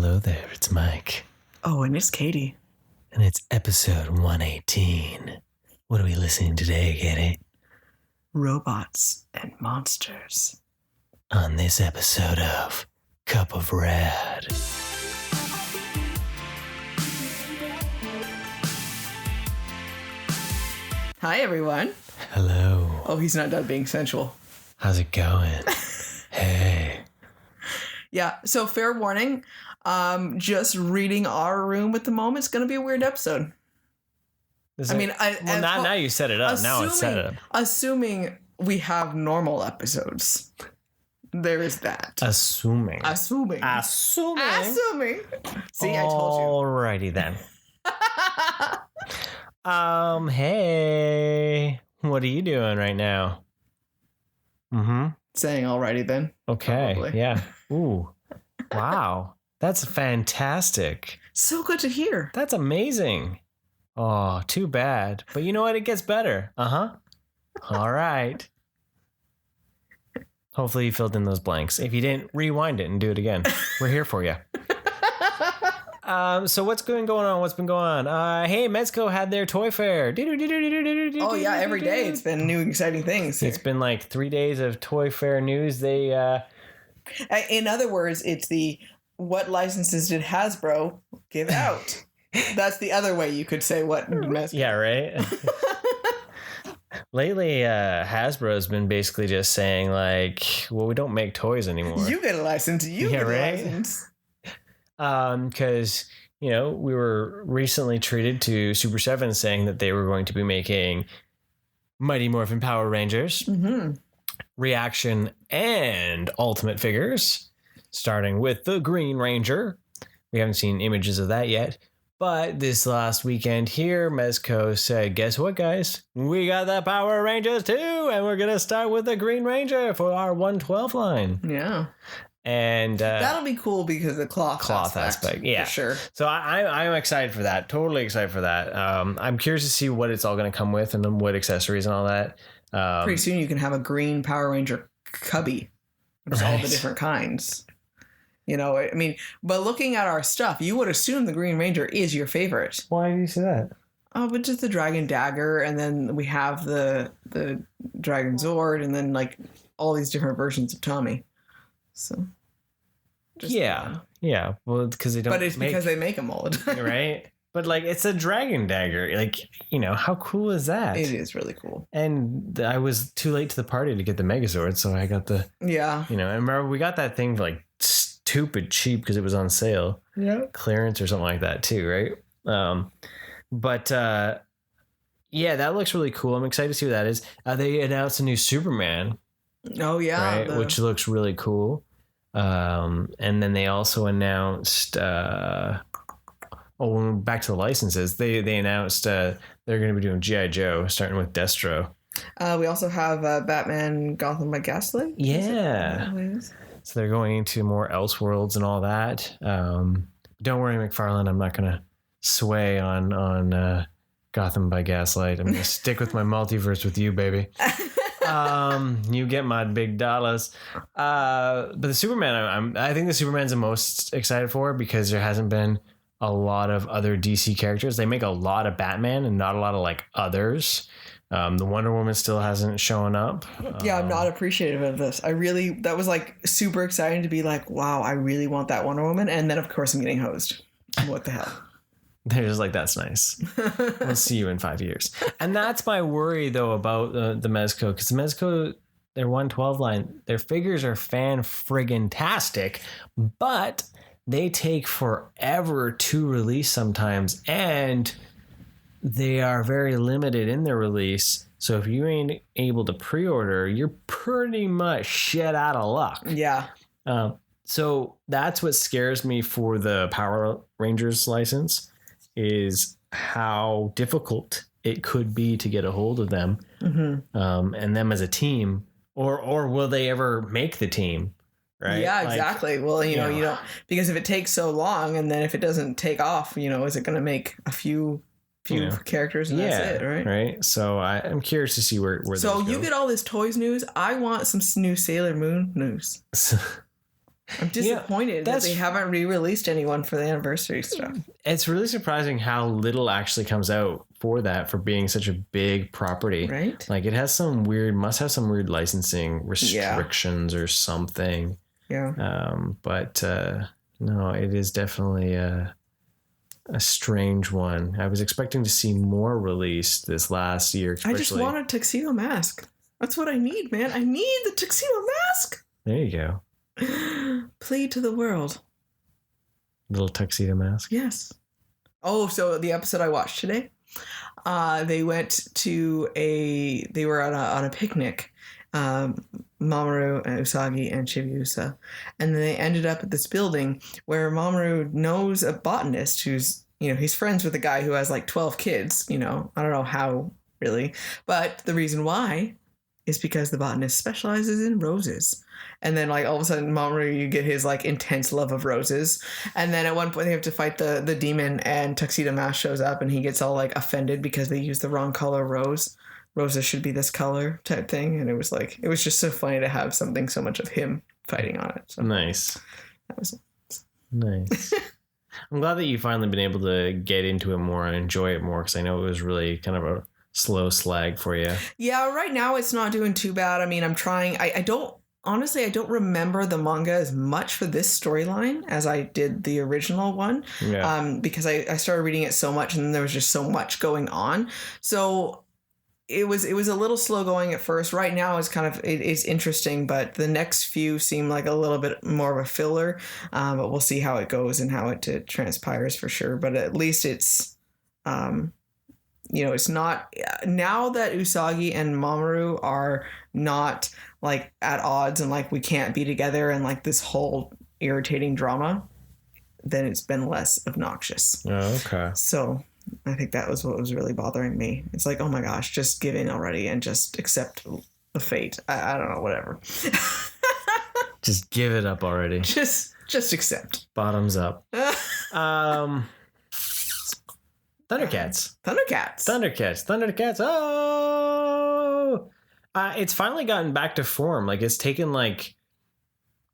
Hello there, it's Mike. Oh, and it's Katie. And it's episode 118. What are we listening today, Katie? Robots and monsters. On this episode of Cup of Rad. Hi, everyone. Hello. Oh, he's not done being sensual. How's it going? Hey. Yeah, so fair warning. Just reading our room at the moment is going to be a weird episode. Now you set it up. Now it's set up. Assuming we have normal episodes. There is that. Assuming. See, I told you. Alrighty then. Hey. What are you doing right now? Saying alrighty then. Okay. Probably. Yeah. Ooh. Wow. That's fantastic. So good to hear. That's amazing. Oh, too bad. But you know what? It gets better. All right. Hopefully you filled in those blanks. If you didn't, rewind it and do it again. We're here for you. So what's going on? What's been going on? Hey, Mezco had their toy fair. Oh yeah, every day it's been new exciting things. It's been like 3 days of toy fair news. They in other words, it's the what licenses did Hasbro give out? That's the other way you could say what Mezco. Yeah, right. Lately, Hasbro's been basically just saying like, well, we don't make toys anymore. You get a license. You get a license. Because, you know, we were recently treated to Super 7 saying that they were going to be making Mighty Morphin Power Rangers, Reaction, and Ultimate figures, starting with the Green Ranger. We haven't seen images of that yet. But this last weekend here, Mezco said, guess what, guys? We got the Power Rangers too, and we're going to start with the Green Ranger for our 112 line. Yeah. And that'll be cool because of the cloth aspect. Yeah, for sure. So I'm excited for that. Totally excited for that. I'm curious to see what it's all going to come with and then what accessories and all that. Pretty soon you can have a green Power Ranger cubby. There's all the different kinds. You know, I mean, but looking at our stuff, you would assume the Green Ranger is your favorite. Why do you say that? Oh, but just the Dragon Dagger, and then we have the Dragon Zord, and then like all these different versions of Tommy. So, yeah. Well, because they don't. But it's because they make them all the time, right? But like, it's a Dragon Dagger. Like, you know, how cool is that? It is really cool. And I was too late to the party to get the Megazord, so I got the. Yeah. You know, and remember we got that thing for like stupid cheap because it was on sale. Yeah. Clearance or something like that too, right? Yeah, that looks really cool. I'm excited to see what that is. They announced a new Superman. Oh yeah, right, which looks really cool. And then they also announced back to the licenses. They announced they're going to be doing G.I. Joe starting with Destro. We also have Batman Gotham by Gaslight. Yeah. So they're going into more Elseworlds and all that. Don't worry, McFarlane. I'm not going to sway on Gotham by Gaslight. I'm going to stick with my multiverse with you, baby. You get my big dollars. But the Superman, I think the Superman's the most excited for because there hasn't been a lot of other DC characters. They make a lot of Batman and not a lot of like others. The Wonder Woman still hasn't shown up. Yeah, I'm not appreciative of this. That was like super exciting to be like, wow, I really want that Wonder Woman. And then of course I'm getting hosed. What the hell? They're just like, that's nice. We'll see you in 5 years. And that's my worry though about the Mezco, because the Mezco, their 112 line, their figures are fan-friggin-tastic, but they take forever to release sometimes, and they are very limited in their release. So if you ain't able to pre-order, you're pretty much shit out of luck. Yeah. So that's what scares me for the Power Rangers license, is how difficult it could be to get a hold of them, and them as a team, or will they ever make the team? Right? Yeah, exactly. Well, you know, you don't, because if it takes so long, and then if it doesn't take off, you know, is it going to make a few characters and that's it, right? Right. So I'm curious to see where so you get all this toys news. I want some new Sailor Moon news. I'm disappointed that they haven't re-released anyone for the anniversary stuff. It's really surprising how little actually comes out for that, for being such a big property. Right? Like it has must have some weird licensing restrictions or something. Yeah. But no, it is definitely a strange one. I was expecting to see more released this last year. I just want a tuxedo mask. That's what I need, man. I need the tuxedo mask. There you go. Plead to the world. Little tuxedo mask. Yes. Oh, so the episode I watched today, they went to they were on a picnic, Mamoru and Usagi and Chibiusa, and then they ended up at this building where Mamoru knows a botanist who's, he's friends with a guy who has like 12 kids, I don't know how really, but the reason why is because the botanist specializes in roses. And then like all of a sudden Mamoru, you get his like intense love of roses. And then at one point they have to fight the demon, and Tuxedo Mask shows up and he gets all like offended because they used the wrong color rose. Roses should be this color type thing. And it was just so funny to have something so much of him fighting on it. So nice. That was nice. I'm glad that you've finally been able to get into it more and enjoy it more, because I know it was really kind of a slow slag for you. Yeah, right now it's not doing too bad. I mean, I'm trying. I don't remember the manga as much for this storyline as I did the original one. Yeah. Because I started reading it so much and there was just so much going on. So it was a little slow going at first. Right now it's interesting, but the next few seem like a little bit more of a filler. But we'll see how it goes and how it transpires for sure. But at least it's it's not, now that Usagi and Mamoru are not like at odds and like we can't be together and like this whole irritating drama, then it's been less obnoxious. Oh, okay. So I think that was what was really bothering me. It's like, oh my gosh, just give in already and just accept the fate. I don't know, whatever. Just give it up already. Just accept. Bottoms up. Thundercats. Oh, it's finally gotten back to form. Like it's taken like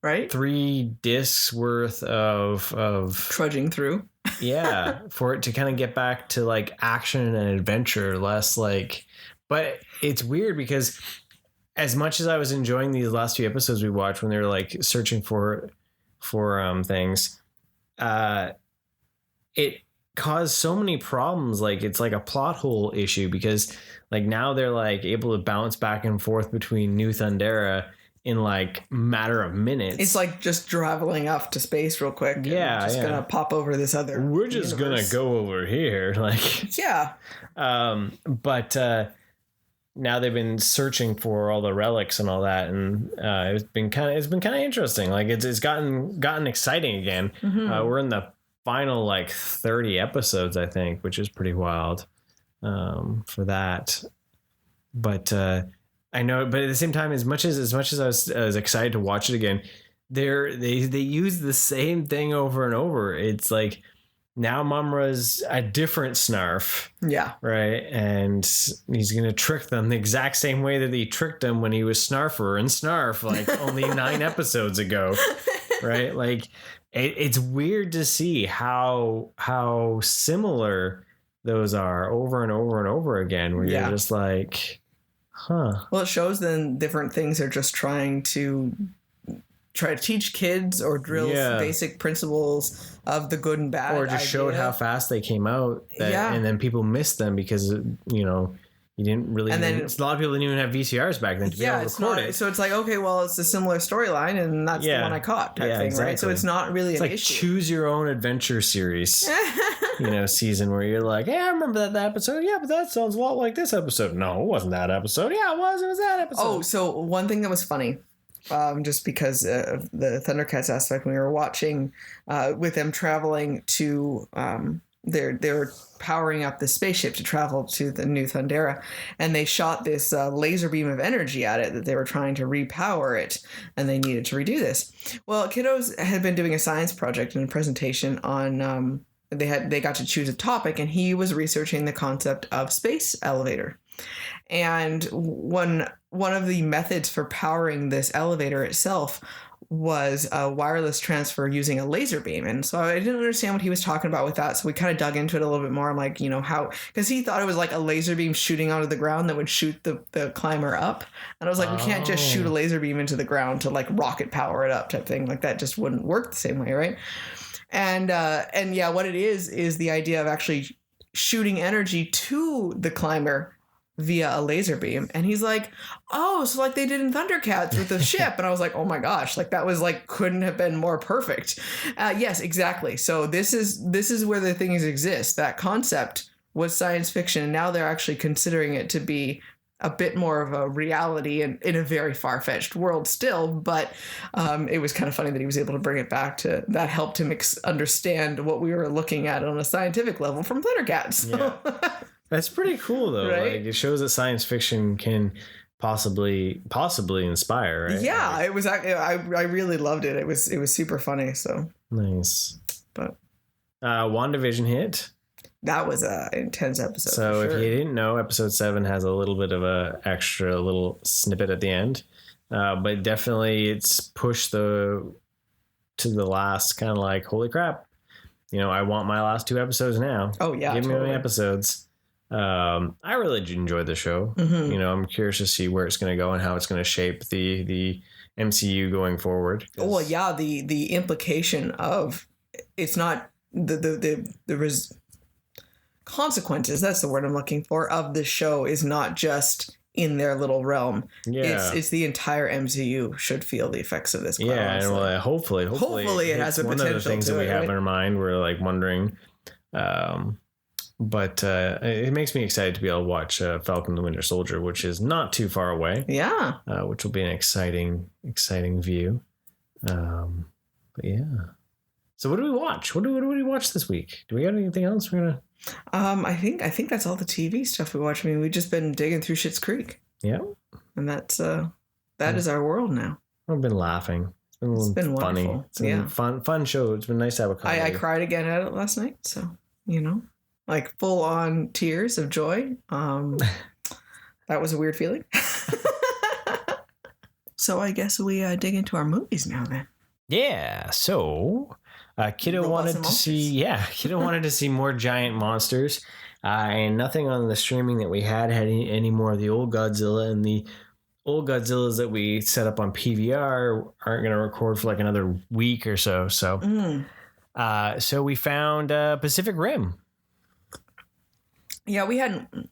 right 3 discs worth of trudging through. Yeah, for it to kind of get back to like action and adventure, less like. But it's weird because as much as I was enjoying these last few episodes we watched when they were like searching for things, it caused so many problems. Like it's like a plot hole issue because like now they're like able to bounce back and forth between New Thundera in like matter of minutes. It's like just traveling off to space real quick. Yeah, just gonna pop over this other. We're just universe. Gonna go over here, like yeah. But now they've been searching for all the relics and all that, and it's been kind of interesting. Like it's gotten exciting again. Mm-hmm. We're in the final like 30 episodes, I think, which is pretty wild for that. But I know, but at the same time, as much as I was excited to watch it again, they use the same thing over and over. It's like now Mamura's a different Snarf. Yeah. Right. And he's going to trick them the exact same way that he tricked them when he was Snarfer and Snarf, like only 9 episodes ago. Right. Like it's weird to see how similar those are over and over and over again, where you're just like, huh. Well, it shows then different things are just trying to teach kids or drill basic principles of the good and bad. Or just showed how fast they came out. And then people missed them because, you didn't really. And then a lot of people didn't even have VCRs back then to be able to record it. So it's like, okay, well, it's a similar storyline, and that's the one I caught type thing, exactly. Right? So it's not really an issue. Choose your own adventure series, season where you're like, hey, I remember that episode. Yeah, but that sounds a lot like this episode. No, it wasn't that episode. Yeah, it was. It was that episode. Oh, so one thing that was funny. Just because of the Thundercats aspect, when we were watching with them traveling to, they're powering up the spaceship to travel to the New Thundera, and they shot this laser beam of energy at it that they were trying to repower it, and they needed to redo this. Well, kiddos had been doing a science project and a presentation on, they got to choose a topic, and he was researching the concept of space elevator. And one of the methods for powering this elevator itself was a wireless transfer using a laser beam. And so I didn't understand what he was talking about with that. So we kind of dug into it a little bit more. I'm like, how, because he thought it was like a laser beam shooting onto the ground that would shoot the climber up. And I was like, we can't just shoot a laser beam into the ground to like rocket power it up type thing. Like that just wouldn't work the same way, right? And yeah, what it is the idea of actually shooting energy to the climber via a laser beam. And he's like, oh, so like they did in Thundercats with the ship. And I was like, oh my gosh, like that was like, couldn't have been more perfect. Yes, exactly. So this is where the things exist. That concept was science fiction. And now they're actually considering it to be a bit more of a reality and in a very far-fetched world still. But it was kind of funny that he was able to bring it back to that, helped him understand what we were looking at on a scientific level from Thundercats. So. Yeah. That's pretty cool, though. Right? Like, it shows that science fiction can possibly inspire, right? Yeah, it was. I really loved it. It was super funny. So nice. But WandaVision hit. That was an intense episode. So for sure. If you didn't know, episode 7 has a little bit of a extra little snippet at the end, but definitely it's pushed to the last, kind of like, holy crap, I want my last 2 episodes now. Oh yeah, give me my episodes. I really enjoyed the show. Mm-hmm. I'm curious to see where it's going to go and how it's going to shape the MCU going forward. Well, yeah, the implication of it's not there was consequences. That's the word I'm looking for. Of the show is not just in their little realm. Yeah, it's the entire MCU should feel the effects of this. Yeah, and well, hopefully it has a potential. One of the things that we have in our mind, we're like wondering. But it makes me excited to be able to watch Falcon and the Winter Soldier, which is not too far away. Yeah. Which will be an exciting view. But yeah. So what do we watch? What do we watch this week? Do we got anything else we're gonna? I think that's all the TV stuff we watch. I mean, we've just been digging through Schitt's Creek. Yeah. And that's that is our world now. I've been laughing. It's been funny. Wonderful. It's been fun show. It's been nice to have a comedy. I cried again at it last night, so like full on tears of joy. That was a weird feeling. So I guess we dig into our movies now then. Yeah. So Kiddo wanted to see more giant monsters. And nothing on the streaming that we had any more of the old Godzilla, and the old Godzillas that we set up on PVR aren't going to record for like another week or so. So, so we found Pacific Rim. Yeah,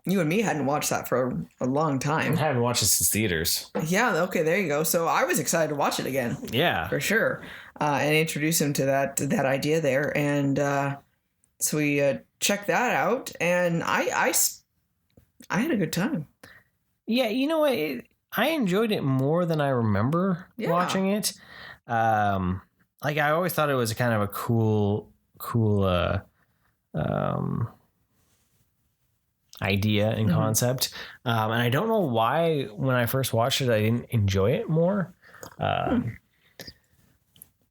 you and me hadn't watched that for a long time. I haven't watched it since theaters. Yeah, okay, there you go. So I was excited to watch it again. Yeah. For sure. And introduce him to that idea there. And so we checked that out, and I had a good time. Yeah, you know what? I enjoyed it more than I remember watching it. Like, I always thought it was kind of a cool idea and concept. And I don't know why when I first watched it, I didn't enjoy it more.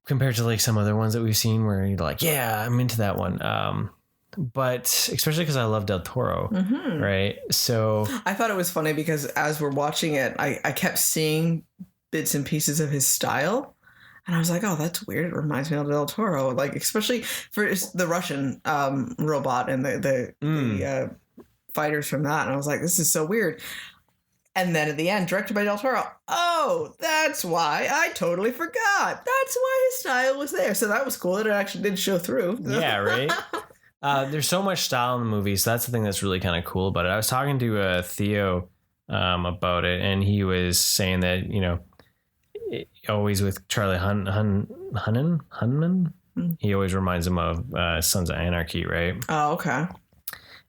Compared to like some other ones that we've seen where you're like, yeah, I'm into that one. But especially because I love Del Toro, right? So I thought it was funny because as we're watching it, I kept seeing bits and pieces of his style. And I was like, oh, that's weird. It reminds me of Del Toro. Like, especially for the Russian robot and the fighters from that. And I was like, this is so weird. And then at the end, directed by Del Toro. Oh, that's why. I totally forgot. That's why his style was there. So that was cool that it actually did show through. Yeah, right? There's so much style in the movie. So that's the thing that's really kind of cool about it. I was talking to Theo about it, and he was saying that, always with Charlie Hunnam, he always reminds him of Sons of Anarchy, right? Oh, okay.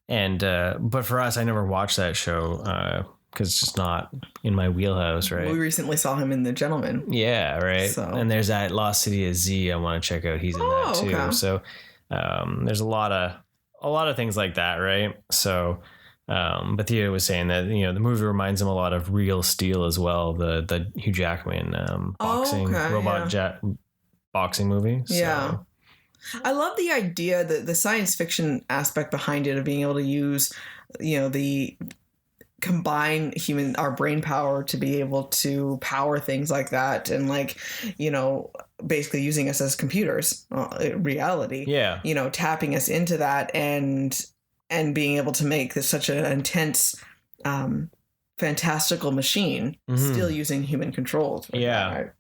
And but for us, I never watched that show because it's just not in my wheelhouse, right? We recently saw him in The Gentleman. Yeah, right. So. And there's that Lost City of Z I want to check out. He's in that too. Okay. So there's a lot of things like that, right? So but Theo was saying that the movie reminds him a lot of Real Steel as well, the Hugh Jackman boxing boxing movie. So. Yeah. I love the idea that the science fiction aspect behind it of being able to use, combine our brain power to be able to power things like that, and like, you know, basically using us as computers, reality. Yeah. You know, tapping us into that and being able to make this such an intense, fantastical machine, still using human controls. Yeah. Right?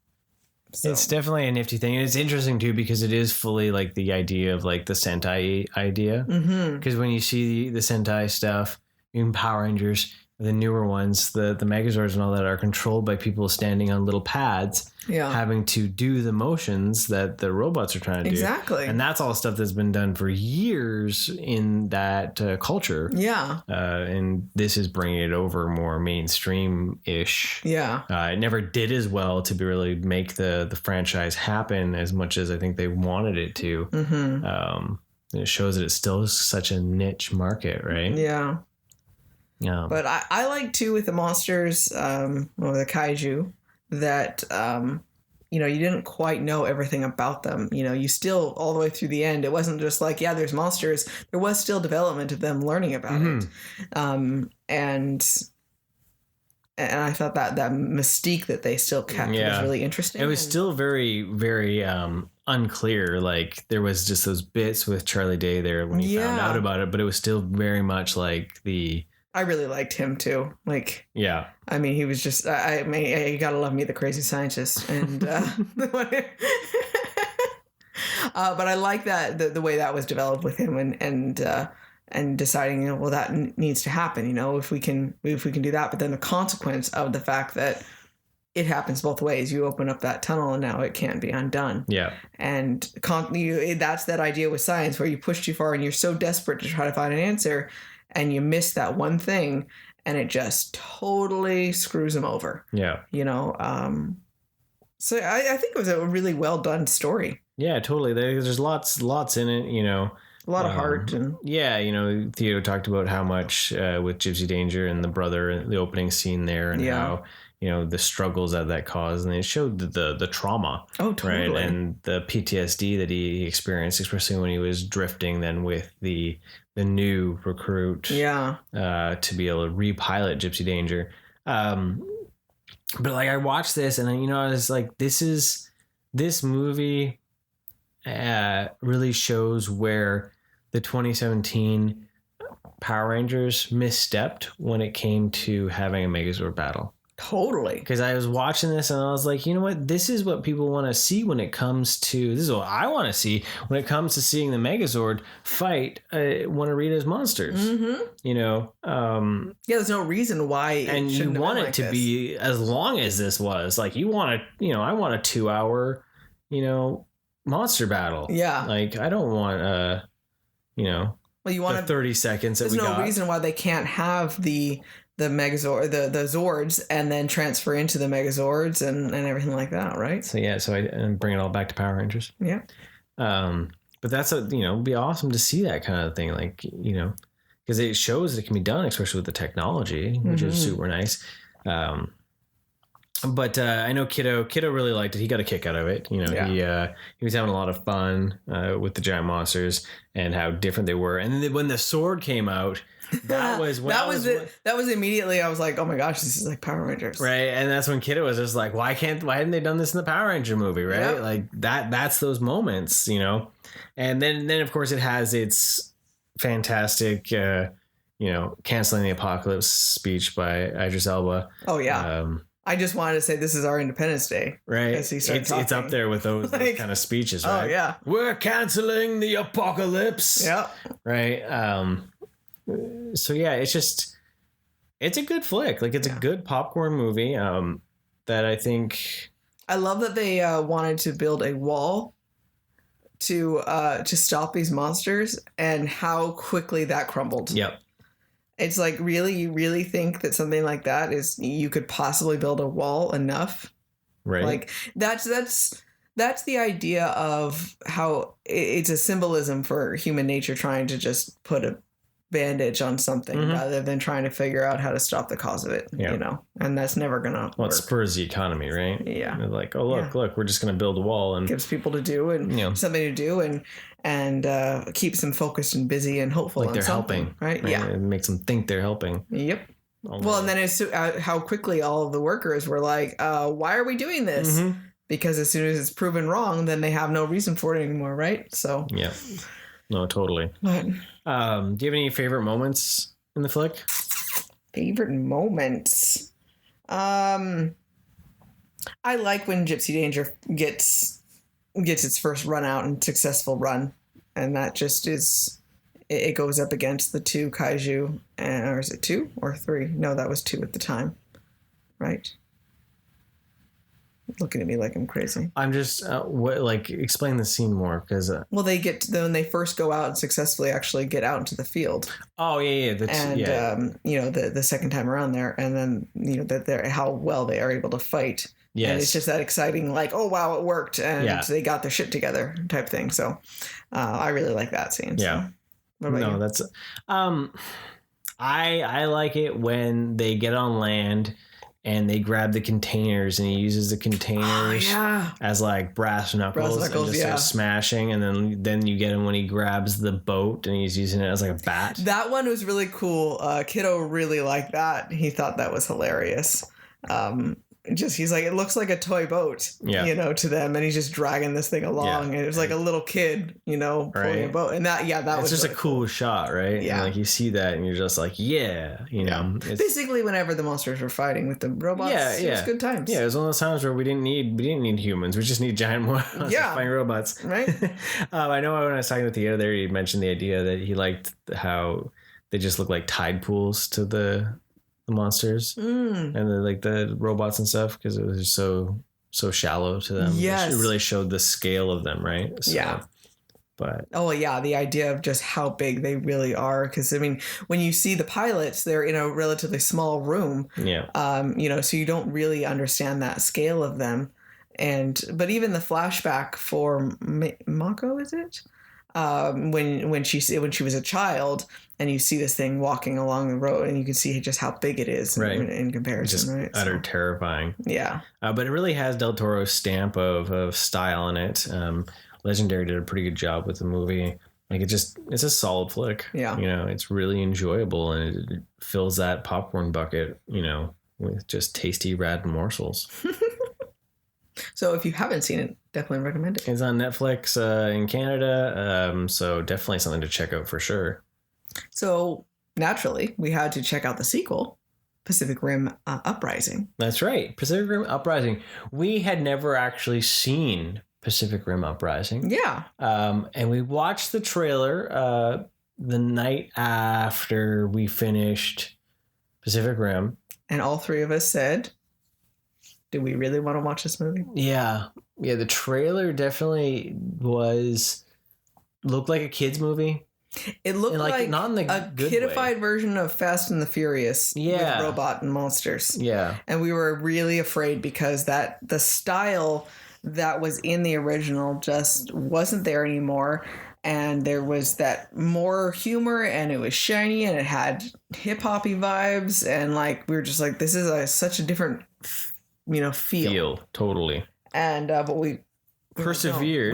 So. It's definitely a nifty thing. And it's interesting too, because it is fully like the idea of like the Sentai idea. Because when you see the Sentai stuff, even Power Rangers, the newer ones, the Megazords and all that are controlled by people standing on little pads, having to do the motions that the robots are trying to do. Exactly. And that's all stuff that's been done for years in that culture. Yeah. And this is bringing it over more mainstream-ish. Yeah. It never did as well to really make the franchise happen as much as I think they wanted it to. It shows that it's still such a niche market, right? Yeah. Yeah. But I like too with the monsters, or the kaiju, that you know, you didn't quite know everything about them. You know, you still all the way through the end. It wasn't just like, yeah, there's monsters. There was still development of them learning about it, and I thought that mystique that they still kept was really interesting. It was still very, very unclear. Like there was just those bits with Charlie Day there when he found out about it, but it was still very much like the. I really liked him too. Like, yeah. I mean, he was just. I mean, you gotta love me, the crazy scientist, and. But I like that the way that was developed with him, and deciding, you know, well, that needs to happen. You know, if we can do that, but then the consequence of the fact that it happens both ways. You open up that tunnel, and now it can't be undone. Yeah. And that's that idea with science, where you push too far, and you're so desperate to try to find an answer. And you miss that one thing, and it just totally screws them over. Yeah. You know, so I think it was a really well done story. Yeah, totally. There's lots in it, you know. A lot of heart. And yeah, you know, Theo talked about how much with Gypsy Danger and the brother, the opening scene there, and how, you know, the struggles that caused, and it showed the trauma. Oh, totally. Right, and the PTSD that he experienced, especially when he was drifting then with the new recruit. Yeah. To be able to repilot Gypsy Danger. But like I watched this, and you know, I was like, this movie really shows where the 2017 Power Rangers misstepped when it came to having a Megazord battle. Totally. Because I was watching this and I was like, you know what? This is what people want to see when it comes to... This is what I want to see when it comes to seeing the Megazord fight one of Rita's monsters. You know? Yeah, there's no reason why it and you want it to be as long as this was. Like, you want to... You know, I want a 2-hour, you know, monster battle. Yeah. Like, I don't want you know... Well, you want the 30 seconds that we got. There's no reason why they can't have the Megazord, the Zords, and then transfer into the Megazords and everything like that, right? So yeah, so I bring it all back to Power Rangers. Yeah. But that's you know, it'd be awesome to see that kind of thing, like, you know, because it shows that it can be done, especially with the technology, which is super nice. But I know Kiddo really liked it. He got a kick out of it. You know, he was having a lot of fun with the giant monsters and how different they were. And then when the sword came out, that was immediately I was like, oh my gosh, this is like Power Rangers, right? And that's when Kiddo was just like, why hadn't they done this in the Power Ranger movie, right? Yep. Like that's those moments, you know. And then of course it has its fantastic, you know, canceling the apocalypse speech by Idris Elba. Oh yeah. I just wanted to say this is our Independence Day. Right. It's up there with those kind of speeches, right? Oh, yeah. We're canceling the apocalypse. Yep. Right. So, yeah, it's a good flick. Like, it's a good popcorn movie that I think... I love that they wanted to build a wall to stop these monsters and how quickly that crumbled. Yep. It's like, really, you really think that something like that is, you could possibly build a wall enough? Right. Like, that's the idea of how it's a symbolism for human nature trying to just put a bandage on something rather than trying to figure out how to stop the cause of it, you know, and that's never gonna work. It spurs the economy, right? Yeah. They're like, oh, look, we're just going to build a wall, and gives people to do and something to do and keeps them focused and busy and hopeful. Like they're helping, right? Yeah. It makes them think they're helping. Yep. Well, and then it's how quickly all of the workers were like, why are we doing this? Mm-hmm. Because as soon as it's proven wrong, then they have no reason for it anymore, right? So yeah, no, totally. But, Do you have any favorite moments in the flick? Favorite moments? I like when Gypsy Danger gets its first run out and successful run, and that just is. It goes up against the 2 kaiju, or is it 2 or 3? No, that was 2 at the time, right? Looking at me like I'm crazy. I'm just explain the scene more because. Well, when they first go out and successfully actually get out into the field. Oh yeah. The second time around there, and then that how well they are able to fight. Yes. And it's just that exciting, like, oh wow, it worked, and they got their shit together type thing. So, I really like that scene. Yeah. So. What about you? That's I like it when they get on land and they grab the containers and he uses the containers as like brass knuckles and just start smashing, and then you get him when he grabs the boat and he's using it as like a bat. That one was really cool. Kiddo really liked that. He thought that was hilarious. He's like, it looks like a toy boat, to them, and he's just dragging this thing along, and it was like a little kid, pulling a boat, and that was just really a cool shot, right? Yeah, and like you see that, and you're just like, It's basically whenever the monsters were fighting with the robots, it was good times. Yeah, it was one of those times where we didn't need humans, we just need giant monsters fighting robots, right? I know when I was talking with Theo there, he mentioned the idea that he liked how they just look like tide pools to the monsters and the robots and stuff, because it was just so shallow to them. It really showed the scale of them, right? So, but the idea of just how big they really are, because I mean, when you see the pilots, they're in a relatively small room, so you don't really understand that scale of them. But even the flashback for Mako, is it? When she was a child, and you see this thing walking along the road, and you can see just how big it is in comparison. Just utter terrifying. Yeah. But it really has Del Toro's stamp of style in it. Legendary did a pretty good job with the movie. Like it's a solid flick. Yeah. It's really enjoyable, and it fills that popcorn bucket, with just tasty rad morsels. So if you haven't seen it, definitely recommend it. It's on Netflix in Canada, so definitely something to check out for sure. So naturally, we had to check out the sequel, Pacific Rim Uprising. That's right, Pacific Rim Uprising. We had never actually seen Pacific Rim Uprising. Yeah. And we watched the trailer the night after we finished Pacific Rim. And all 3 of us said, do we really want to watch this movie? Yeah. Yeah, the trailer definitely looked like a kid's movie. It looked like not in the a kidified version of Fast and the Furious with robot and monsters. Yeah. And we were really afraid because the style that was in the original just wasn't there anymore. And there was that more humor, and it was shiny, and it had hip-hoppy vibes, and like we were just like, this is such a different feel. Totally. And but we persevered.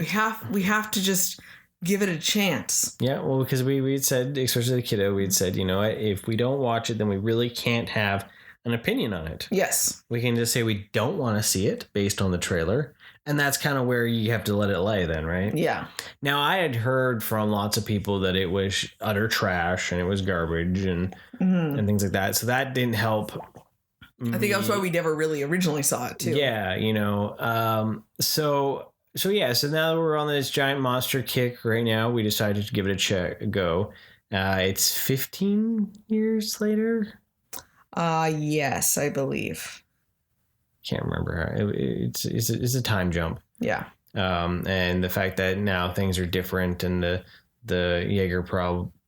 We have to just give it a chance. Yeah, well, because we had said, especially the kiddo, we had said, if we don't watch it, then we really can't have an opinion on it. Yes. We can just say we don't want to see it based on the trailer. And that's kind of where you have to let it lay then, right? Yeah. Now, I had heard from lots of people that it was utter trash and it was garbage and things like that. So that didn't help. I think that's why we never really originally saw it too. Yeah, So now that we're on this giant monster kick right now, we decided to give it a go. It's 15 years later. Yes, I believe. Can't remember. It's a time jump. Yeah. And the fact that now things are different and the Jaeger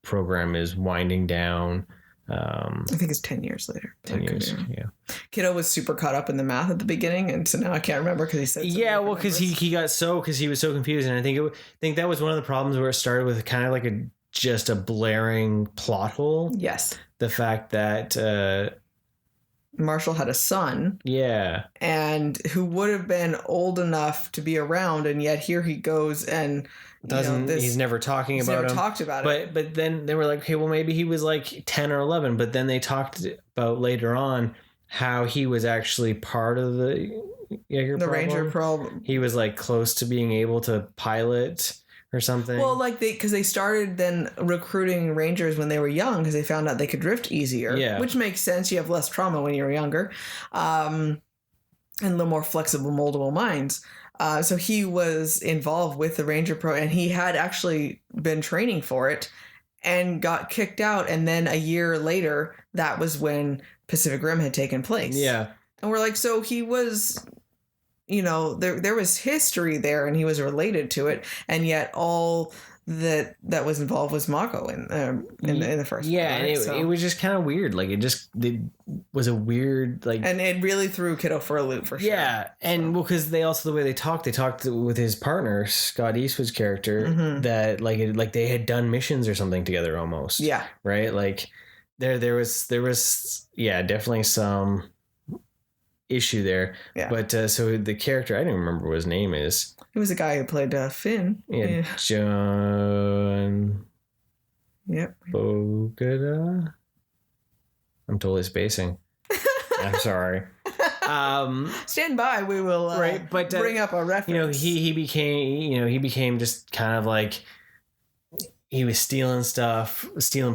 program is winding down. I think it's 10 years later. 10 years, yeah. Kiddo was super caught up in the math at the beginning, and so now I can't remember because he said. Yeah, well, because he was so confused, and I think that was one of the problems where it started with kind of like just a blaring plot hole. Yes. The fact that Marshall had a son. Yeah. And who would have been old enough to be around, and yet here he goes and he's never talking about never him. Talked about it. But then they were like, okay, well maybe he was like 10 or 11, but then they talked about later on how he was actually part of the Jaeger the problem. Ranger problem. He was like close to being able to pilot or something. Well, like because they started then recruiting Rangers when they were young because they found out they could drift easier. Yeah. Which makes sense. You have less trauma when you're younger. And a little more flexible, moldable minds. So he was involved with the Ranger Pro, and he had actually been training for it and got kicked out. And then a year later, that was when Pacific Rim had taken place. Yeah. And we're like, so he was, there was history there, and he was related to it, and yet all that was involved was Mako in the first one. Yeah, right? And it was just kind of weird. Like it was a weird like, and it really threw Kiddo for a loop for sure. Yeah, and because they also the way they talked with his partner Scott Eastwood's character that like they had done missions or something together almost. Yeah, right. Like there was definitely some issue there. Yeah. But so the character, I don't remember what his name is. He was the guy who played Finn. Yeah, John. Yep. Bogota. I'm totally spacing. I'm sorry. Stand by. We will right, but bring up a reference. He became just kind of like he was stealing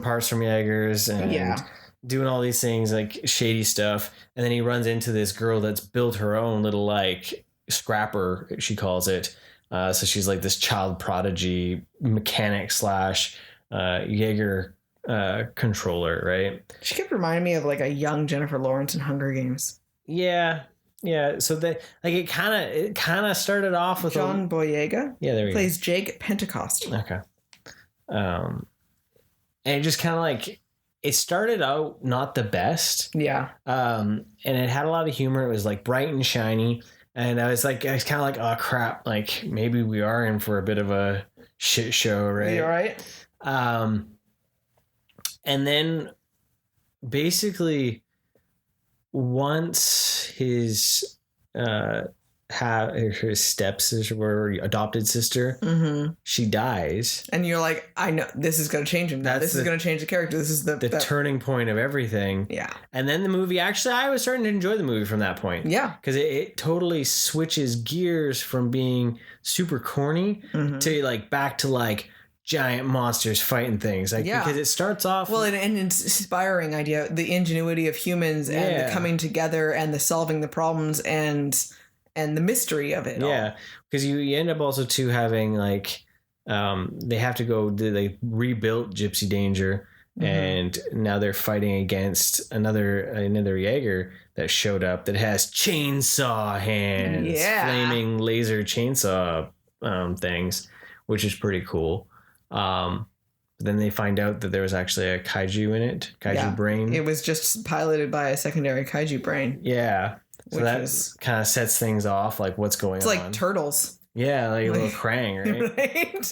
parts from Jaegers and doing all these things like shady stuff, and then he runs into this girl that's built her own little like scrapper, she calls it. So she's like this child prodigy mechanic / Jaeger controller, right? She kept reminding me of like a young Jennifer Lawrence in Hunger Games. Yeah. So that like it kind of started off with John Boyega. Yeah, there he plays Jake Pentecost. Okay. And it just kind of like it started out not the best. Yeah. And it had a lot of humor. It was like bright and shiny. And I was kind of like, oh crap, like maybe we are in for a bit of a shit show, right? You're right. And then basically once his her stepsister or adopted sister, she dies, and you're like, I know this is going to change him. This is going to change the character. This is the turning point of everything. Yeah. And then the movie, actually, I was starting to enjoy the movie from that point. Yeah. Because it totally switches gears from being super corny to like back to like giant monsters fighting things, like because it starts off an inspiring idea, the ingenuity of humans and the coming together and the solving the problems and the mystery of it. Yeah, because you end up also too having like they have to go. They rebuilt Gypsy Danger, and now they're fighting against another Jaeger that showed up that has chainsaw hands, flaming laser chainsaw things, which is pretty cool. But then they find out that there was actually a kaiju in it, brain. It was just piloted by a secondary kaiju brain. Yeah. So that kind of sets things off, like what's going on. It's like Turtles. Yeah, like a little Krang, right? Right.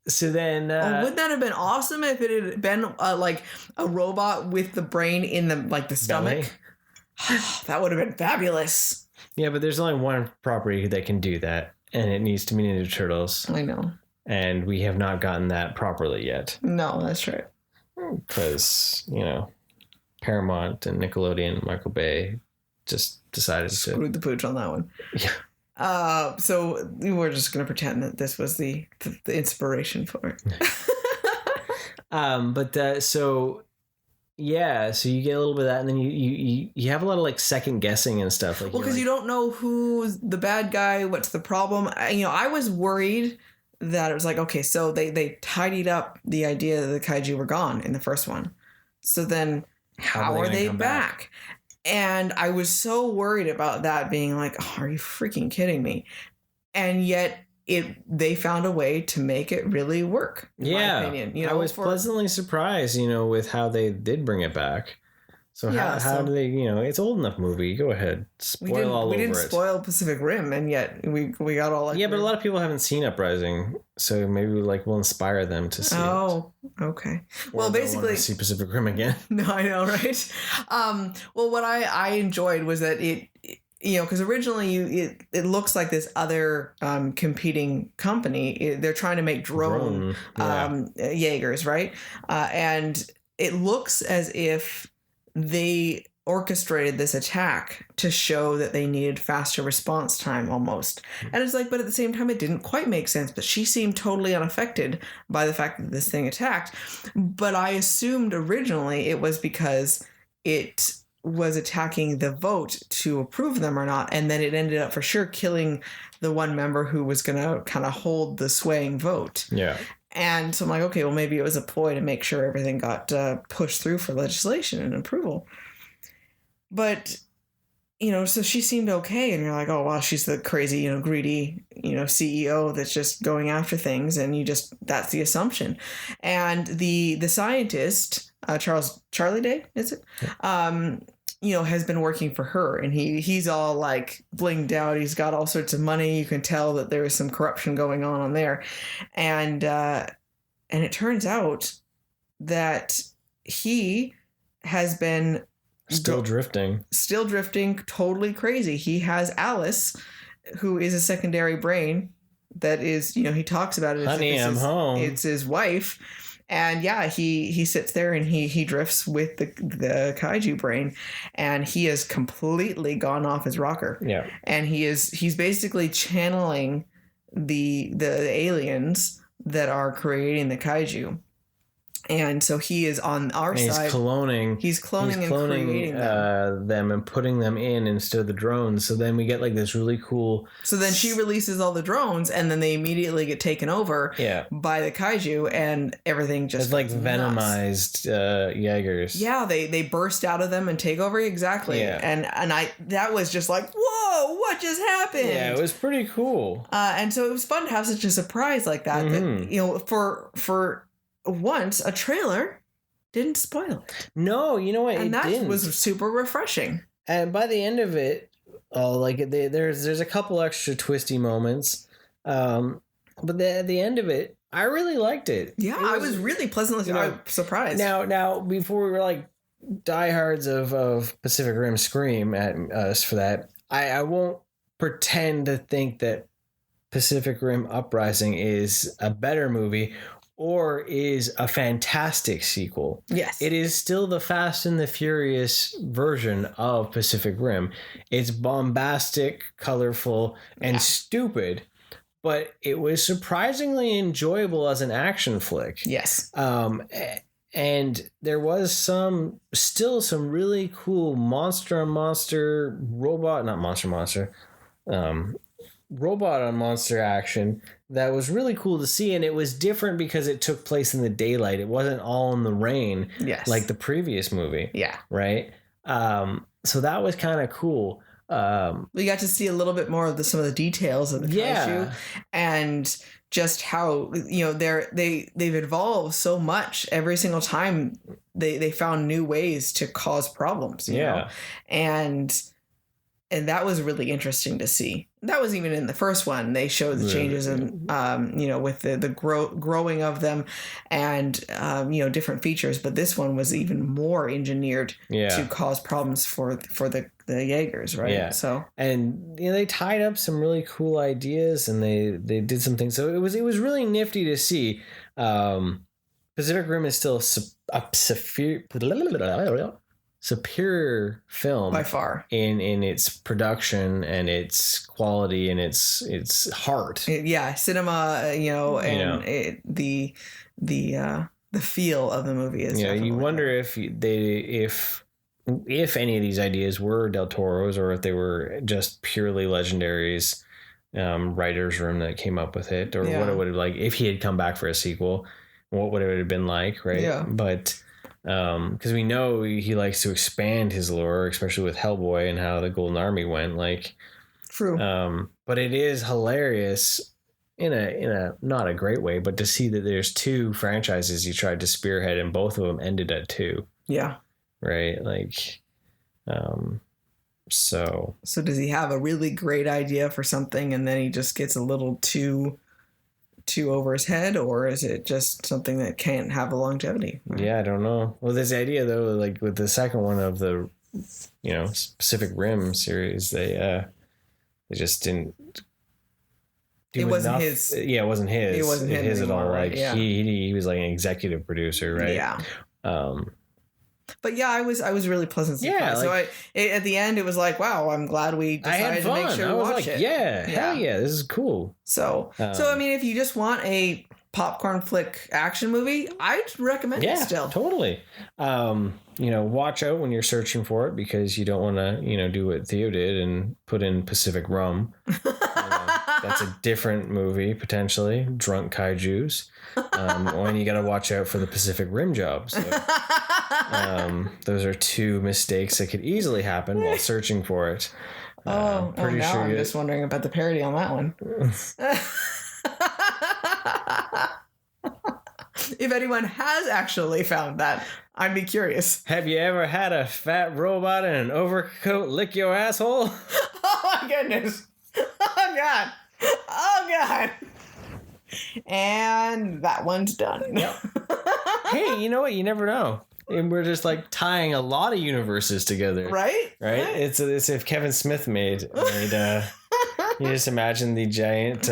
So then... wouldn't that have been awesome if it had been like a robot with the brain in the stomach? That would have been fabulous. Yeah, but there's only one property that can do that, and it needs to be Ninja Turtles. I know. And we have not gotten that properly yet. No, that's right. Because, Paramount and Nickelodeon, Michael Bay just decided to screwed the pooch on that one. Yeah. So we're just gonna pretend that this was the inspiration for it. So you get a little bit of that, and then you have a lot of like second guessing and stuff. Like, because you don't know who's the bad guy, what's the problem. I was worried that it was like, okay, so they tidied up the idea that the kaiju were gone in the first one. So then how are they back? And I was so worried about that being like, oh, are you freaking kidding me? And yet they found a way to make it really work, in my opinion. I was pleasantly surprised, with how they did bring it back. So how do they, it's old enough movie. Go ahead. We didn't spoil Pacific Rim, and yet we got all like... Yeah, but a lot of people haven't seen Uprising, so maybe we'll inspire them to see it. Okay. Or Well, they'll basically, want to see Pacific Rim again. No, I know, right? Well, what I enjoyed was that it because originally it looks like this other competing company. They're trying to make drone Jaegers, right? And it looks as if they orchestrated this attack to show that they needed faster response time almost. And it's like, but at the same time, it didn't quite make sense. But she seemed totally unaffected by the fact that this thing attacked. But I assumed originally it was because it was attacking the vote to approve them or not. And then it ended up for sure killing the one member who was going to kind of hold the swaying vote. Yeah. And so I'm like, okay, well, maybe it was a ploy to make sure everything got pushed through for legislation and approval. But, so she seemed okay. And you're like, oh, wow, she's the crazy, greedy, CEO that's just going after things. And that's the assumption. And the scientist, Charlie Day, is it? Has been working for her. And he's all like blinged out. He's got all sorts of money. You can tell that there is some corruption going on there. And it turns out that he has been Still drifting, totally crazy. He has Alice, who is a secondary brain that is, he talks about it. Honey, I'm home. It's his wife. And yeah, he sits there and he drifts with the kaiju brain, and he has completely gone off his rocker. Yeah. And he's basically channeling the aliens that are creating the kaiju. And so he is on our side. He's cloning and creating them and putting them in instead of the drones. So then we get like this really cool. So then she releases all the drones, and then they immediately get taken over by the kaiju, and everything just it's like venomized Jaegers. Yeah, they burst out of them and take over. Exactly. Yeah. And that was just like, whoa, what just happened? Yeah, it was pretty cool. And so it was fun to have such a surprise like that. Mm-hmm. That for once a trailer didn't spoil it. No, you know what? And that was super refreshing. And by the end of it, there's a couple extra twisty moments. But at the end of it, I really liked it. Yeah, I was really pleasantly surprised. Now, before we were like diehards of Pacific Rim scream at us for that, I won't pretend to think that Pacific Rim Uprising is a better movie or is a fantastic sequel. Yes. It is still the Fast and the Furious version of Pacific Rim. It's bombastic, colorful, and stupid, but it was surprisingly enjoyable as an action flick. Yes. And there was still some really cool robot on monster action that was really cool to see, and it was different because it took place in the daylight. It wasn't all in the rain, like the previous movie. Yeah, right. So that was kind of cool. We got to see a little bit more of some of the details of the kaiju, and just how they've evolved so much. Every single time they found new ways to cause problems. You know? And that was really interesting to see. That was even in the first one. They showed the changes in, with the growing of them and, different features. But this one was even more engineered to cause problems for the Jaegers, right? Yeah. So and they tied up some really cool ideas, and they did some things. So it was really nifty to see. Pacific Rim is still a superior film by far in its production and its quality and its heart. Cinema, the feel of the movie is. You wonder if any of these ideas were Del Toro's or if they were just purely Legendary's writer's room that came up with it, or what it would have like if he had come back for a sequel. What would it have been like, right? Yeah, but. Because we know he likes to expand his lore, especially with Hellboy and how the Golden Army went. Like, true. But it is hilarious in a not a great way, but to see that there's two franchises he tried to spearhead and both of them ended at 2. Yeah. Right. Like, so does he have a really great idea for something and then he just gets a little too too over his head, or is it just something that can't have a longevity? Right? Yeah, I don't know. Well, this idea though, like with the second one of the, Pacific Rim series, they just didn't. It wasn't his. Yeah, it wasn't his. It wasn't his anymore, at all. right? Like yeah. he was like an executive producer, right? Yeah. But yeah, I was really pleasant surprised. Yeah, so at the end, it was like, wow, I'm glad we decided to make sure to watch it. Yeah, hell yeah, this is cool. So I mean, if you just want a popcorn flick action movie, I'd recommend it still. Totally. Watch out when you're searching for it, because you don't want to, do what Theo did and put in Pacific Rum. That's a different movie, potentially. Drunk kaijus. And you got to watch out for the Pacific Rim job. So, those are two mistakes that could easily happen while searching for it. Now I'm just wondering about the parody on that one. If anyone has actually found that, I'd be curious. Have you ever had a fat robot in an overcoat lick your asshole? Oh my goodness. Oh God. Oh God. And that one's done. Yep. Hey, you know what? You never know. And we're just like tying a lot of universes together. Right? It's if Kevin Smith made you just imagine the giant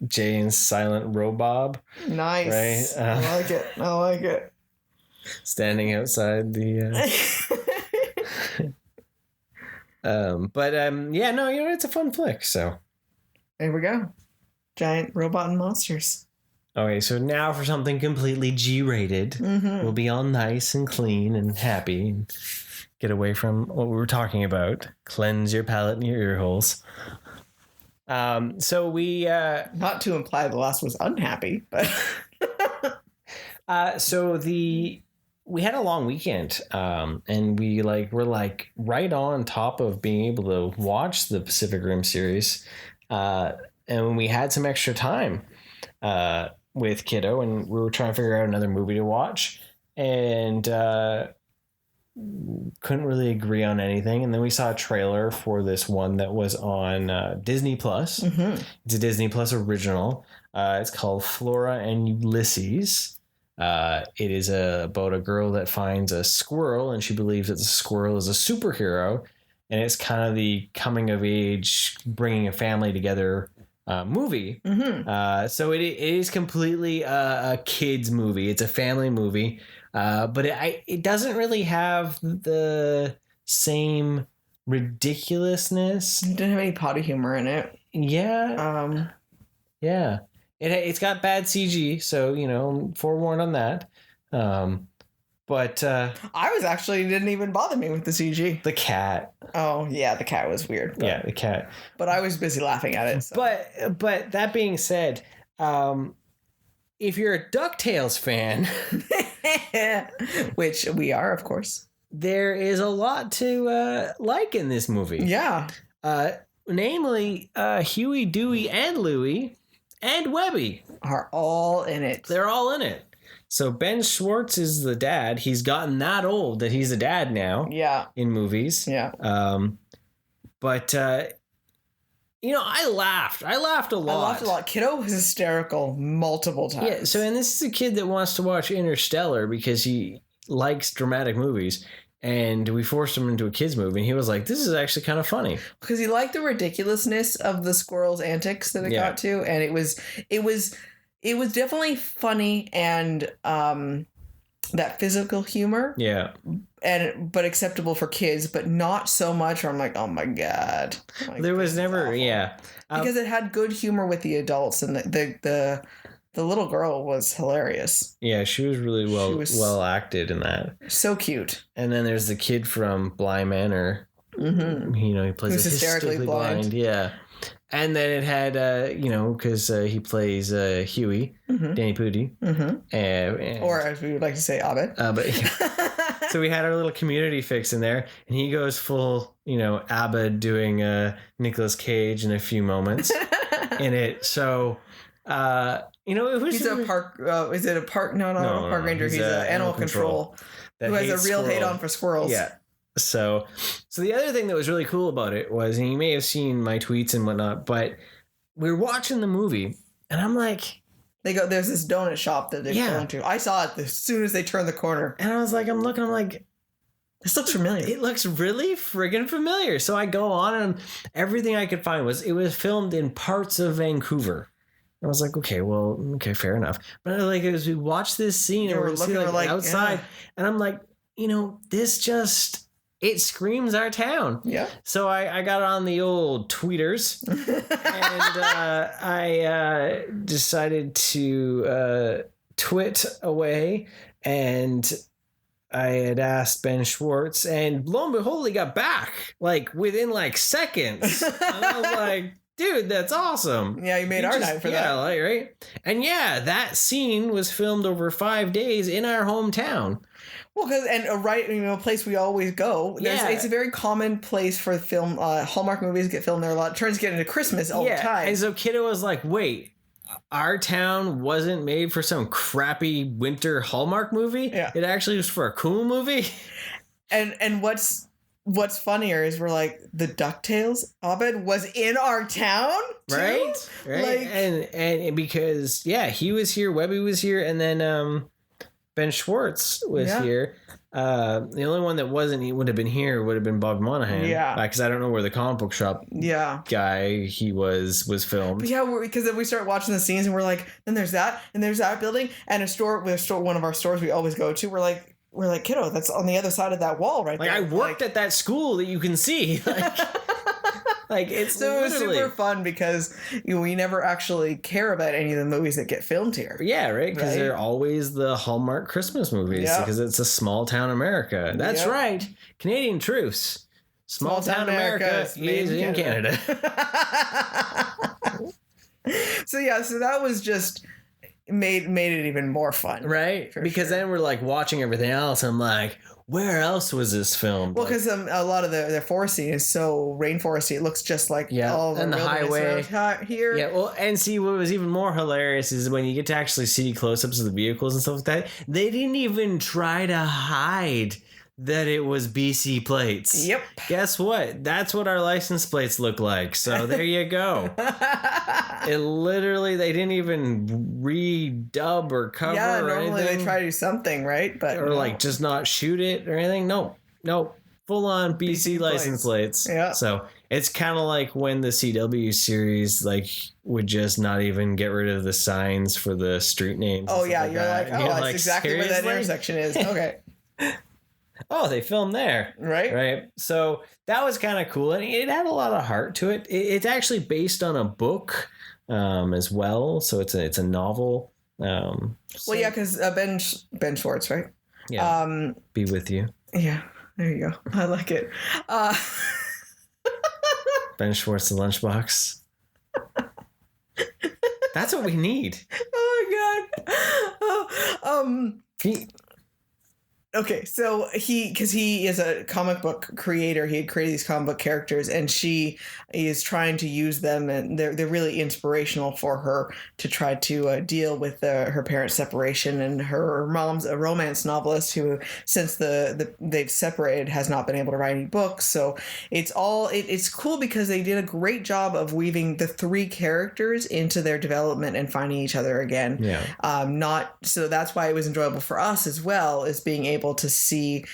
Jay and Silent Robob. Nice. Right? I like it. Standing outside the it's a fun flick, so there we go. Giant robot and monsters. Okay, so now for something completely G-rated. Mm-hmm. We'll be all nice and clean and happy and get away from what we were talking about. Cleanse your palate and your ear holes. So we not to imply the last was unhappy, but we had a long weekend, and we were right on top of being able to watch the Pacific Rim series, and we had some extra time with kiddo, and we were trying to figure out another movie to watch, and couldn't really agree on anything. And then we saw a trailer for this one that was on Disney Plus. Mm-hmm. It's a Disney Plus original. It's called Flora and Ulysses. It is about a girl that finds a squirrel, and she believes that the squirrel is a superhero, and it's kind of the coming of age, bringing a family together movie. Mm-hmm. So it is completely a kid's movie. It's a family movie, but it doesn't really have the same ridiculousness. It didn't have any potty humor in it. Yeah. Yeah. It's got bad CG, so forewarned on that. But I was actually didn't even bother me with the CG. The cat. Oh yeah, the cat was weird. Yeah, the cat. But I was busy laughing at it. So. But that being said, if you're a DuckTales fan, which we are, of course, there is a lot to like in this movie. Yeah. Namely, Huey, Dewey, and Louie, and Webby are all in it. They're all in it. So Ben Schwartz is the dad. He's gotten that old that he's a dad now. Yeah. In movies. Yeah. But I laughed. I laughed a lot. Kiddo was hysterical multiple times. Yeah. So, and this is a kid that wants to watch Interstellar because he likes dramatic movies. And we forced him into a kid's movie, and he was like, this is actually kind of funny. Because he liked the ridiculousness of the squirrel's antics that it got to. And it was definitely funny, and that physical humor. Yeah. But acceptable for kids, but not so much where I'm like, oh my God. There was never, yeah. Because it had good humor with the adults, and the little girl was hilarious. Yeah, she was really well acted in that. So cute. And then there's the kid from Bly Manor. Mm-hmm. He plays Who's hysterically blind. Yeah. And then it had, because he plays Huey, mm-hmm. Danny Pudi. Mm-hmm. Or as we would like to say, Abed. So we had our little community fix in there, and he goes full, Abed doing Nicolas Cage in a few moments in it. So, it was... He's a park... is it a park? No, a park ranger. He's an animal control who has a real hate on for squirrels. Yeah. So the other thing that was really cool about it was, and you may have seen my tweets and whatnot, but we were watching the movie, and I'm like, There's this donut shop that they're going to. I saw it as soon as they turned the corner. And I was like, I'm like, this looks familiar. It looks really friggin' familiar. So I go on, and everything I could find it was filmed in parts of Vancouver. I was like, okay, fair enough. But like, as we watch this scene, and we're looking like outside, and I'm like, this just, it screams our town. Yeah. So I got on the old tweeters, and I decided to twit away, and I had asked Ben Schwartz, and lo and behold, he got back like within like seconds. And I was like, dude, that's awesome. Yeah, you made our night for that. Yeah, like, right? And yeah, that scene was filmed over 5 days in our hometown. Well, because a place we always go. It's a very common place for film. Hallmark movies get filmed there a lot. Turns get into Christmas all the time. And so Kiddo was like, wait, our town wasn't made for some crappy winter Hallmark movie? Yeah. It actually was for a cool movie? And what's funnier is we're like, the DuckTales Abed was in our town too? Right. Like, and because he was here, Webby was here, and then Ben Schwartz was here. The only one that would have been here would have been Bob Monahan. Yeah. Because I don't know where the comic book shop guy he was filmed. But because then we start watching the scenes and we're like, then there's that, and there's that building, and one of our stores we always go to, we're like, Kiddo, that's on the other side of that wall right there. I worked at that school that you can see. Like it's so it was super fun because we never actually care about any of the movies that get filmed here. Yeah, right. Because they're always the Hallmark Christmas movies because it's a small town America. That's right. Canadian truce. Small town America is in Canada. So that was just made it even more fun, right? Because then we're like watching everything else. I'm like, where else was this filmed? Well, because a lot of the forest scene is so rainforesty, it looks just like all the highway here. Yeah, well, and see what was even more hilarious is when you get to actually see close-ups of the vehicles and stuff like that. They didn't even try to hide that it was BC plates. Yep. Guess what? That's what our license plates look like. So there you go. It literally, they didn't even redub or cover or anything. Normally they try to do something, right? But like just not shoot it or anything. No. Full on BC license plates. Yeah. So it's kind of like when the CW series would just not even get rid of the signs for the street names. Oh yeah, you're like, that's exactly where that intersection is. Okay. Oh, they filmed there. Right. So that was kind of cool. And it had a lot of heart to it. It's actually based on a book as well. So it's a novel. Because Ben Schwartz, right? Yeah. Be with you. Yeah. There you go. I like it. Ben Schwartz, the lunchbox. That's what we need. Oh my God. Okay, so because he is a comic book creator, he had created these comic book characters, and she is trying to use them, and they're really inspirational for her to try to deal with her parents' separation. And her mom's a romance novelist who, since they've separated, has not been able to write any books. So it's cool because they did a great job of weaving the three characters into their development and finding each other again. Yeah. So that's why it was enjoyable for us as well, as being able to see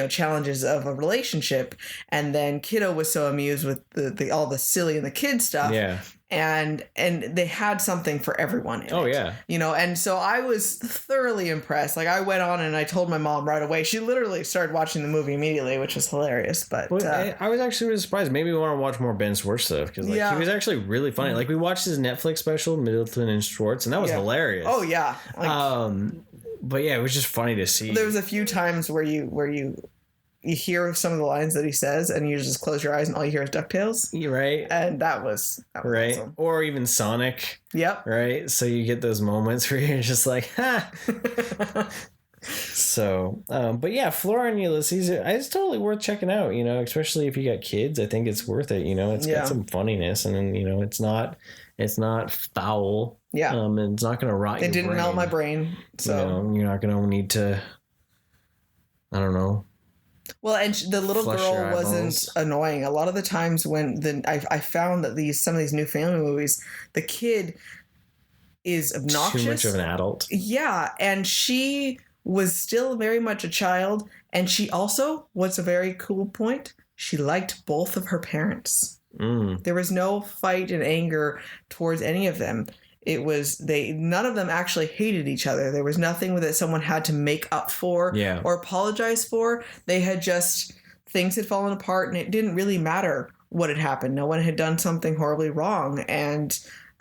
challenges of a relationship. And then Kiddo was so amused with the all the silly and the kid stuff. Yeah. And they had something for everyone in it. Yeah. And so I was thoroughly impressed. Like, I went on and I told my mom right away. She literally started watching the movie immediately, which was hilarious. But I was actually really surprised. Maybe we want to watch more Ben Schwartz stuff because he was actually really funny. Like, we watched his Netflix special, Middleton and Schwartz, and that was hilarious. Oh yeah. But yeah, it was just funny to see. There was a few times where you hear some of the lines that he says, and you just close your eyes, and all you hear is DuckTales. You're right. And that was right. Awesome. Or even Sonic. Yep. Right. So you get those moments where you're just like, ha. So, but yeah, Flora and Ulysses, it's totally worth checking out. Especially if you got kids, I think it's worth it. It's got some funniness, and then it's not foul. Yeah. And it's not going to rot your brain. It didn't melt my brain. So you're not going to need to, I don't know. Well, and the little girl wasn't annoying. A lot of the times when I found that some of these new family movies, the kid is obnoxious. Too much of an adult. Yeah, and she was still very much a child, and she also, what's a very cool point, she liked both of her parents. There was no fight and anger towards any of them. It was none of them actually hated each other. There was nothing that someone had to make up for or apologize for. They had just, things had fallen apart, and it didn't really matter what had happened. No one had done something horribly wrong. And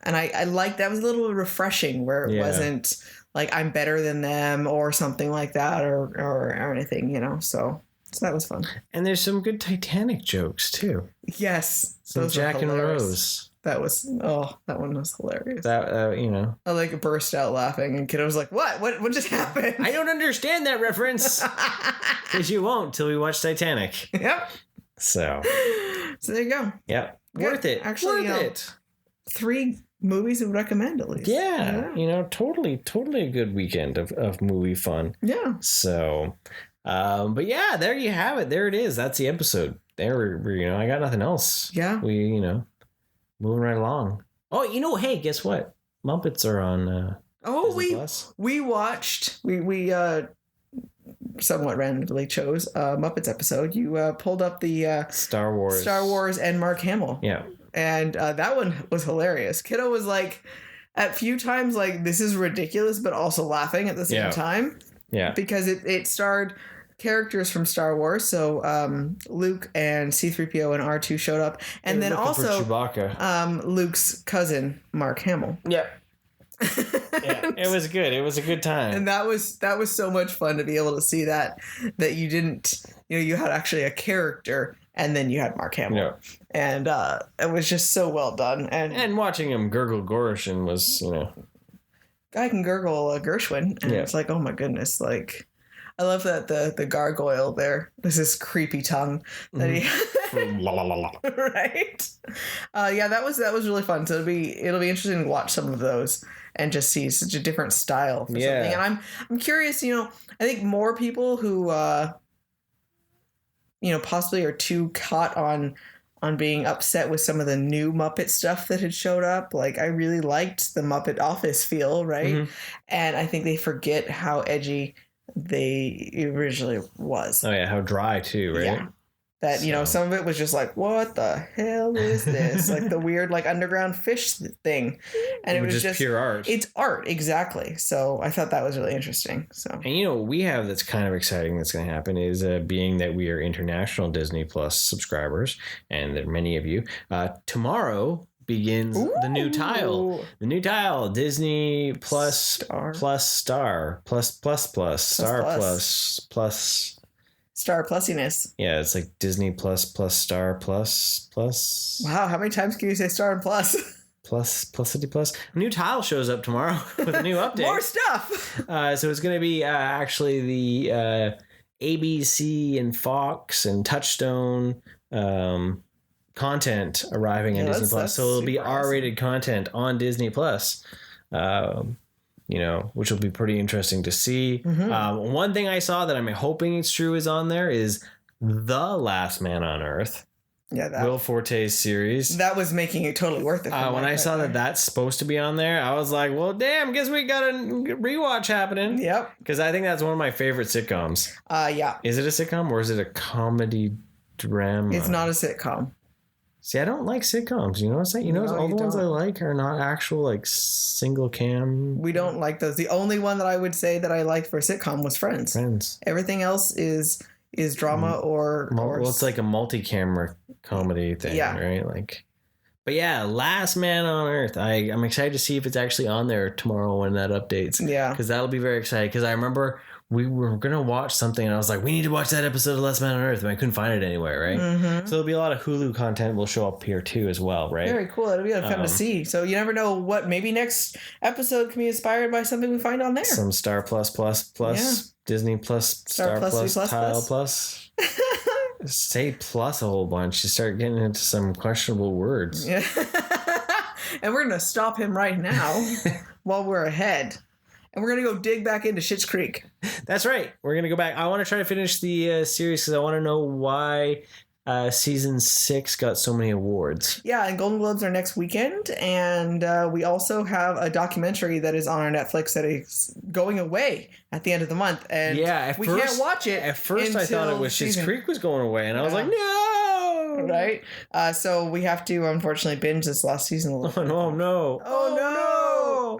I like that. Was a little refreshing, where it wasn't like I'm better than them or something like that or anything, you know. So that was fun. And there's some good Titanic jokes too. Yes. Some Jack and Rose. That one was hilarious. That, you know. I like burst out laughing, and kiddo was like, what just happened? I don't understand that reference. Because you won't till we watch Titanic. Yep. So there you go. Yep. Worth it. Actually, worth it. 3 movies I would recommend, at least. Yeah. You know, totally a good weekend of movie fun. Yeah. So, but yeah, there you have it. There it is. That's the episode. There, you know, I got nothing else. Yeah. We, you know, moving right along. Oh, you know, hey, guess what? Muppets are on. We watched. We somewhat randomly chose a Muppets episode. You pulled up the Star Wars and Mark Hamill. Yeah. And that one was hilarious. Kiddo was like, at few times, like, this is ridiculous, but also laughing at the same time. Yeah. Because it starred characters from Star Wars. So Luke and C-3PO and R2 showed up. And then also Chewbacca. Luke's cousin, Mark Hamill. Yeah. Yeah, it was good. It was a good time. And that was so much fun to be able to see that you didn't, you know, you had actually a character and then you had Mark Hamill. Yeah. And it was just so well done. And watching him gurgle Gorshin was, you know. Guy can gurgle a Gershwin. And it's like, oh my goodness. Like, I love that the gargoyle there. There's this creepy tongue that he La, la, la, la. Right? Yeah, that was really fun. So it'll be interesting to watch some of those and just see such a different style for something. And I'm curious, you know, I think more people who you know, possibly are too caught on being upset with some of the new Muppet stuff that had showed up. Like, I really liked the Muppet Office feel, right? Mm-hmm. And I think they forget how edgy they originally was. Oh yeah, how dry too, right? Yeah. That, you know, some of it was just like, what the hell is this? Like the weird, like, underground fish thing. And it was just pure art. It's art, exactly. So I thought that was really interesting. So, and, you know, what we have that's kind of exciting that's going to happen is being that we are international Disney Plus subscribers, and there are many of you, tomorrow begins the new tile. The new tile, Disney Plus Star Star Plusiness. Yeah, it's like Disney Plus Star Plus. Wow, how many times can you say Star and Plus? Plusity Plus. A new tile shows up tomorrow with a new update. More stuff. So it's going to be actually the ABC and Fox and Touchstone content arriving on Disney Plus. So it'll be R-rated content on Disney Plus. You know, which will be pretty interesting to see. Mm-hmm. One thing I saw that I'm hoping it's true is on there is The Last Man on Earth. Yeah, Will Forte's series. That was making it totally worth it. When I saw that that's supposed to be on there, I was like, well, damn, guess we got a rewatch happening. Yep. Because I think that's one of my favorite sitcoms. Yeah. Is it a sitcom or is it a comedy drama? It's not a sitcom. See, I don't like sitcoms. You know what I'm saying? You know, all the ones I like are not actual, like, single cam. We don't like those. The only one that I would say that I liked for a sitcom was Friends. Everything else is drama or well, it's like a multi-camera comedy thing, right? Like, but yeah, Last Man on Earth. I'm excited to see if it's actually on there tomorrow when that updates. Yeah, because that'll be very exciting. Because I remember we were gonna watch something, and I was like, we need to watch that episode of Last Man on Earth, and I couldn't find it anywhere, right? Mm-hmm. So there'll be a lot of Hulu content will show up here too as well, right? Very cool. It'll be fun to see. So you never know what maybe next episode can be inspired by something we find on there. Some Star Plus, Disney Plus, Star Plus, Tile Plus. Say plus a whole bunch. You start getting into some questionable words. Yeah. And we're gonna stop him right now while we're ahead. And we're going to go dig back into Schitt's Creek. That's right. We're going to go back. I want to try to finish the series because I want to know why season 6 got so many awards. Yeah, and Golden Globes are next weekend, and we also have a documentary that is on our Netflix that is going away at the end of the month, and we can't watch it. At first, I thought it was Schitt's Creek was going away, and I was like, no, right? So we have to unfortunately binge this last season a little. Oh no! Oh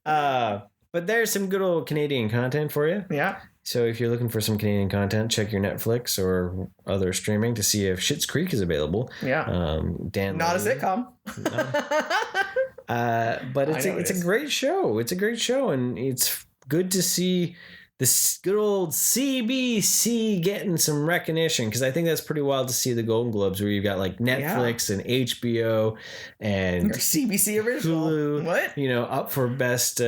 no! But there's some good old Canadian content for you. Yeah. So if you're looking for some Canadian content, check your Netflix or other streaming to see if Schitt's Creek is available. Yeah. Not a sitcom. No. But it's a great show. It's a great show, and it's good to see this good old CBC getting some recognition, because I think that's pretty wild to see the Golden Globes where you've got like Netflix and HBO and your CBC original. Hulu, what? Up for best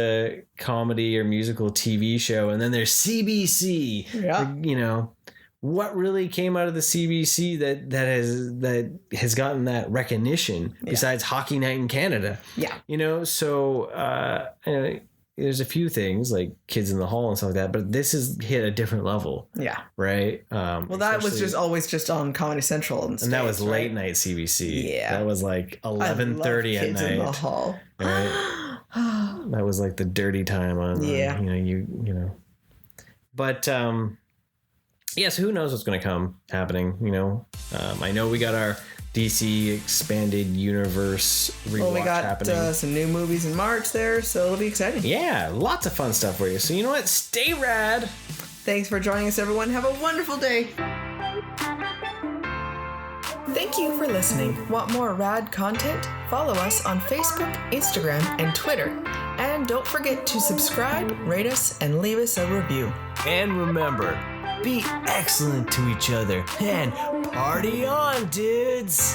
comedy or musical TV show, and then there's CBC. Yeah. What really came out of the CBC that has gotten that recognition besides Hockey Night in Canada? Yeah. So there's a few things like Kids in the Hall and stuff like that, but this has hit a different level. Yeah. Right? Well, that was always just on Comedy Central. And that was late night CBC. Yeah. That was like 11:30 at night. Kids in the Hall. Right? That was like the dirty time on, But, so who knows what's going to happening, I know we got our DC Expanded Universe rewatch we got happening. Some new movies in March there, so it'll be exciting. Yeah, lots of fun stuff for you. So you know what? Stay rad. Thanks for joining us, everyone. Have a wonderful day. Thank you for listening. Want more rad content? Follow us on Facebook, Instagram, and Twitter. And don't forget to subscribe, rate us, and leave us a review. And remember, be excellent to each other and party on, dudes!